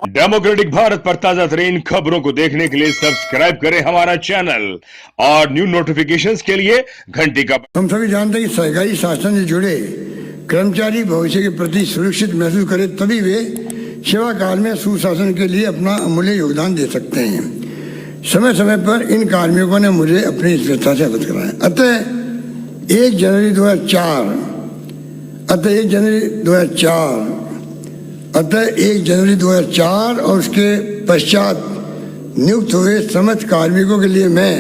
Democratic Bharat पर ताजा तरीन खबरों को देखने के लिए सब्सक्राइब करें हमारा चैनल और न्यू नोटिफिकेशंस के लिए घंटी का। हम सभी जानते हैं कि सरकारी शासन से जुड़े कर्मचारी भविष्य के प्रति सुरक्षित महसूस करें, तभी वे सेवा काल में सुशासन के लिए अपना अमूल्य योगदान दे सकते हैं। समय समय पर इन कार्मिकों ने मुझे अपनी स्वेच्छा से अवगत कराया। अतः 1 जनवरी 2004 और उसके पश्चात नियुक्त हुए समस्त कार्मिकों के लिए मैं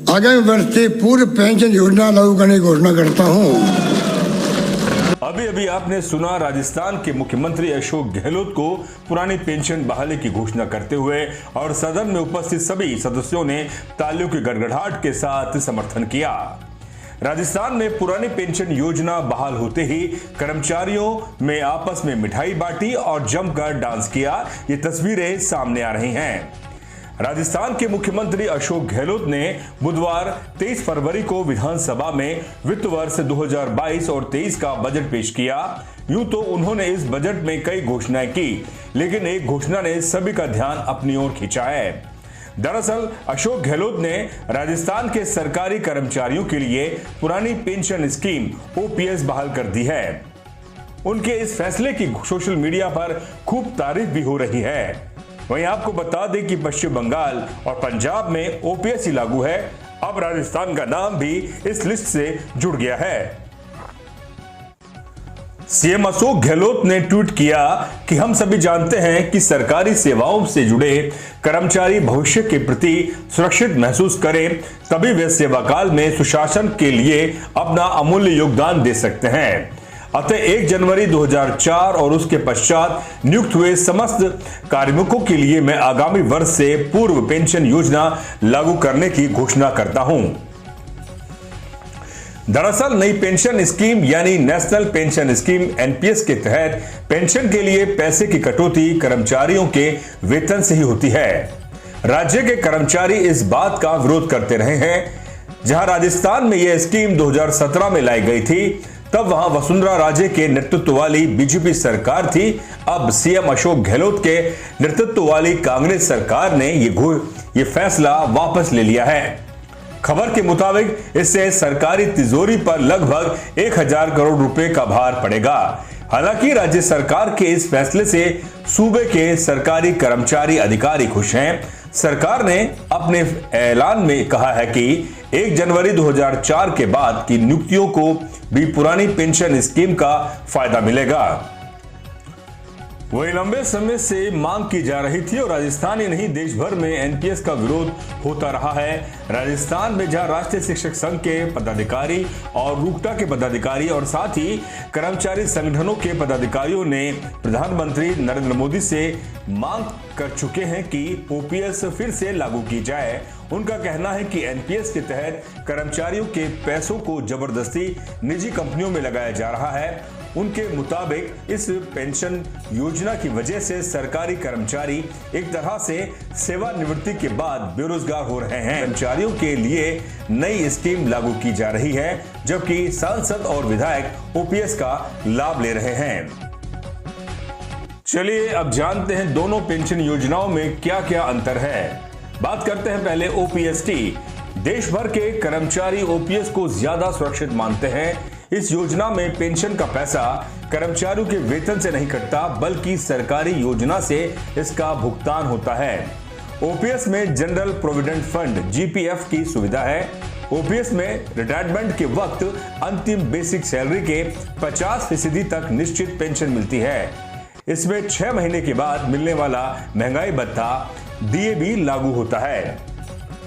आगामी वर्ष से पूर्व पेंशन योजना लागू करने की घोषणा करता हूं। अभी अभी आपने सुना राजस्थान के मुख्यमंत्री अशोक गहलोत को पुरानी पेंशन बहाली की घोषणा करते हुए, और सदन में उपस्थित सभी सदस्यों ने तालियों की गड़गड़ाहट के साथ समर्थन किया। राजस्थान में पुरानी पेंशन योजना बहाल होते ही कर्मचारियों में आपस में मिठाई बांटी और जमकर डांस किया। ये तस्वीरें सामने आ रही हैं। राजस्थान के मुख्यमंत्री अशोक गहलोत ने बुधवार 23 फरवरी को विधानसभा में वित्त वर्ष 2022 और 23 का बजट पेश किया। यूं तो उन्होंने इस बजट में कई घोषणाएं की, लेकिन एक घोषणा ने सभी का ध्यान अपनी ओर खींचा है। दरअसल अशोक गहलोत ने राजस्थान के सरकारी कर्मचारियों के लिए पुरानी पेंशन स्कीम ओपीएस बहाल कर दी है। उनके इस फैसले की सोशल मीडिया पर खूब तारीफ भी हो रही है। वहीं आपको बता दें कि पश्चिम बंगाल और पंजाब में ओपीएस ही लागू है। अब राजस्थान का नाम भी इस लिस्ट से जुड़ गया है। सीएम अशोक गहलोत ने ट्वीट किया कि हम सभी जानते हैं कि सरकारी सेवाओं से जुड़े कर्मचारी भविष्य के प्रति सुरक्षित महसूस करें, तभी वे सेवाकाल में सुशासन के लिए अपना अमूल्य योगदान दे सकते हैं। अतः 1 जनवरी 2004 और उसके पश्चात नियुक्त हुए समस्त कार्मिकों के लिए मैं आगामी वर्ष से पूर्व पेंशन योजना लागू करने की घोषणा करता हूं। दरअसल नई पेंशन स्कीम यानी नेशनल पेंशन स्कीम एनपीएस के तहत पेंशन के लिए पैसे की कटौती कर्मचारियों के वेतन से ही होती है। राज्य के कर्मचारी इस बात का विरोध करते रहे हैं। जहां राजस्थान में यह स्कीम 2017 में लाई गई थी, तब वहां वसुंधरा राजे के नेतृत्व वाली बीजेपी सरकार थी। अब सीएम अशोक गहलोत के नेतृत्व वाली कांग्रेस सरकार ने ये फैसला वापस ले लिया है। खबर के मुताबिक इससे सरकारी तिजोरी पर लगभग 1000 करोड़ रुपए का भार पड़ेगा। हालांकि राज्य सरकार के इस फैसले से सूबे के सरकारी कर्मचारी अधिकारी खुश हैं। सरकार ने अपने ऐलान में कहा है कि 1 जनवरी 2004 के बाद की नियुक्तियों को भी पुरानी पेंशन स्कीम का फायदा मिलेगा। वही लंबे समय से मांग की जा रही थी और राजस्थान ही नहीं देश भर में एनपीएस का विरोध होता रहा है। राजस्थान में जहां राष्ट्रीय शिक्षक संघ के पदाधिकारी और रूकटा के पदाधिकारी और साथ ही कर्मचारी संगठनों के पदाधिकारियों ने प्रधानमंत्री नरेंद्र मोदी से मांग कर चुके हैं कि ओपीएस फिर से लागू की जाए। उनका कहना है कि एनपीएस के तहत कर्मचारियों के पैसों को जबरदस्ती निजी कंपनियों में लगाया जा रहा है। उनके मुताबिक इस पेंशन योजना की वजह से सरकारी कर्मचारी एक तरह से सेवानिवृत्ति के बाद बेरोजगार हो रहे हैं। कर्मचारियों के लिए नई स्कीम लागू की जा रही है, जबकि सांसद और विधायक ओपीएस का लाभ ले रहे हैं। चलिए अब जानते हैं दोनों पेंशन योजनाओं में क्या क्या अंतर है। बात करते हैं पहले ओपीएस की। देश भर के कर्मचारी ओपीएस को ज्यादा सुरक्षित मानते हैं। इस योजना में पेंशन का पैसा कर्मचारियों के वेतन से नहीं कटता, बल्कि सरकारी योजना से इसका भुगतान होता है। ओपीएस में जनरल प्रोविडेंट फंड जीपीएफ की सुविधा है। ओपीएस में रिटायरमेंट के वक्त अंतिम बेसिक सैलरी के 50% तक निश्चित पेंशन मिलती है। इसमें 6 महीने के बाद मिलने वाला महंगाई भत्ता डीए भी लागू होता है।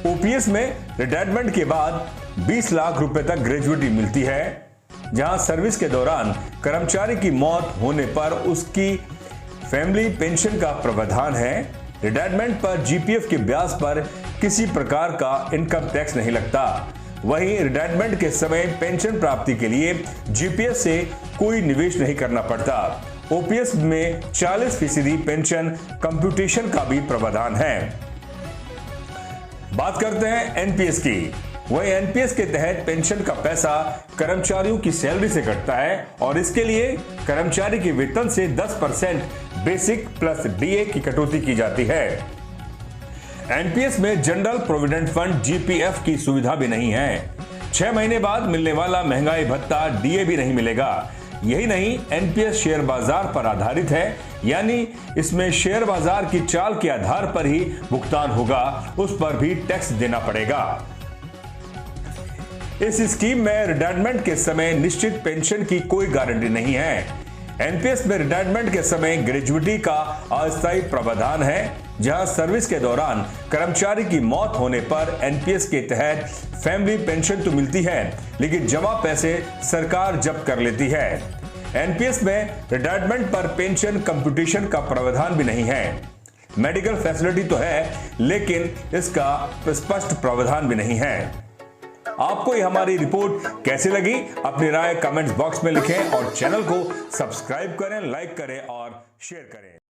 ओपीएस में रिटायरमेंट के बाद 20 लाख रुपए तक ग्रेजुइटी मिलती है। जहां सर्विस के दौरान कर्मचारी की मौत होने पर उसकी फैमिली पेंशन का प्रावधान है। रिटायरमेंट पर जीपीएफ के ब्याज पर किसी प्रकार का इनकम टैक्स नहीं लगता। वहीं रिटायरमेंट के समय पेंशन प्राप्ति के लिए जीपीएफ से कोई निवेश नहीं करना पड़ता। ओपीएस में 40% पेंशन कंप्यूटेशन का भी प्रावधान है। बात करते हैं एनपीएस की। वही एनपीएस के तहत पेंशन का पैसा कर्मचारियों की सैलरी से कटता है और इसके लिए कर्मचारी के वेतन से 10% बेसिक प्लस डीए की कटौती की जाती है। एनपीएस में जनरल प्रोविडेंट फंड जीपीएफ की सुविधा भी नहीं है। 6 महीने बाद मिलने वाला महंगाई भत्ता डीए भी नहीं मिलेगा। यही नहीं, एनपीएस शेयर बाजार पर आधारित है, यानी इसमें शेयर बाजार की चाल के आधार पर ही भुगतान होगा, उस पर भी टैक्स देना पड़ेगा। इस स्कीम में रिटायरमेंट के समय निश्चित पेंशन की कोई गारंटी नहीं है। एनपीएस में रिटायरमेंट के समय ग्रेजुइटी का अस्थायी प्रावधान है, जहां सर्विस के दौरान कर्मचारी की मौत होने पर एनपीएस के तहत फैमिली पेंशन तो मिलती है, लेकिन जमा पैसे सरकार जब्त कर लेती है। एनपीएस में रिटायरमेंट पर पेंशन कंप्यूटेशन का प्रावधान भी नहीं है। मेडिकल फैसिलिटी तो है, लेकिन इसका स्पष्ट प्रावधान भी नहीं है। आपको ये हमारी रिपोर्ट कैसी लगी? अपनी राय कमेंट्स बॉक्स में लिखें और चैनल को सब्सक्राइब करें, लाइक करें और शेयर करें।